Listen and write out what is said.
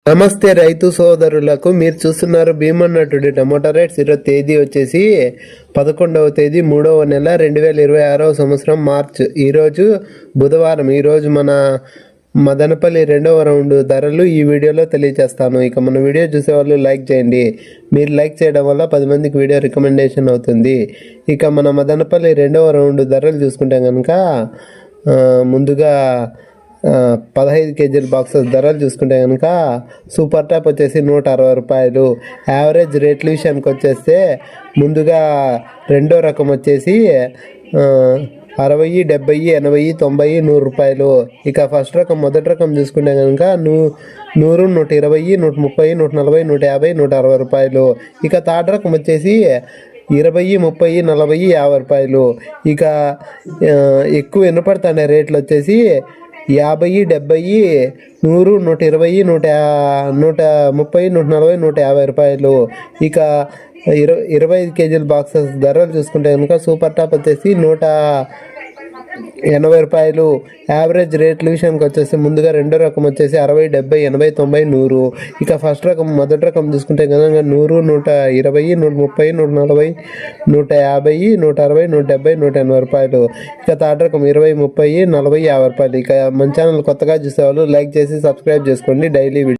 నమస్తే రైతు సోదరులకు, మీరు చూస్తున్నారు భీమన్న టుడే టమోటా రేట్స్. ఈరోజు తేదీ వచ్చేసి 11వ తేదీ 3వ నెల 2026వ సంవత్సరం మార్చ్. ఈరోజు బుధవారం. ఈరోజు మన మదనపల్లి రెండవ రౌండ్ ధరలు ఈ వీడియోలో తెలియజేస్తాను. ఇక మన వీడియో చూసేవాళ్ళు లైక్ చేయండి. మీరు లైక్ చేయడం వల్ల 10 మందికి వీడియో రికమెండేషన్ అవుతుంది. ఇక మన మదనపల్లి రెండవ రౌండ్ ధరలు చూసుకుంటే కనుక ముందుగా 15 కేజీల బాక్సెస్ ధరలు చూసుకుంటే కనుక సూపర్ టాప్ వచ్చేసి 160 రూపాయలు. యావరేజ్ రేట్ల విషయానికి వచ్చేస్తే ముందుగా రెండో రకం వచ్చేసి 60, 70, 80, 90, 100 రూపాయలు. ఇక ఫస్ట్ రకం మొదటి రకం చూసుకుంటే కనుక 100, 120, 130, 140, 150, 160 రూపాయలు. ఇక థర్డ్ రకం వచ్చేసి 20, 30, 40, 50 రూపాయలు. ఇక ఎక్కువ వినపడుతున్న రేట్లు వచ్చేసి 50, 70, 100, 120, 130, 140, 150 రూపాయలు. ఇక 25 కేజీల బాక్సెస్ ధరలు చూసుకుంటే కనుక సూపర్ టాప్ వచ్చేసి 180 రూపాయలు. యావరేజ్ రేట్ల విషయానికి వచ్చేసి ముందుగా రెండో రకం వచ్చేసి 60, 70, 80, 90, 100. ఇక ఫస్ట్ రకం మొదటి రకం చూసుకుంటే కనుక 100, 120, 130, 140, 150, 160, 170, 180 రూపాయలు. ఇక థర్డ్ రకం 20, 30, 40, 50 రూపాయలు. ఇక మన ఛానల్ కొత్తగా చూసేవాళ్ళు లైక్ చేసి సబ్స్క్రైబ్ చేసుకోండి. డైలీ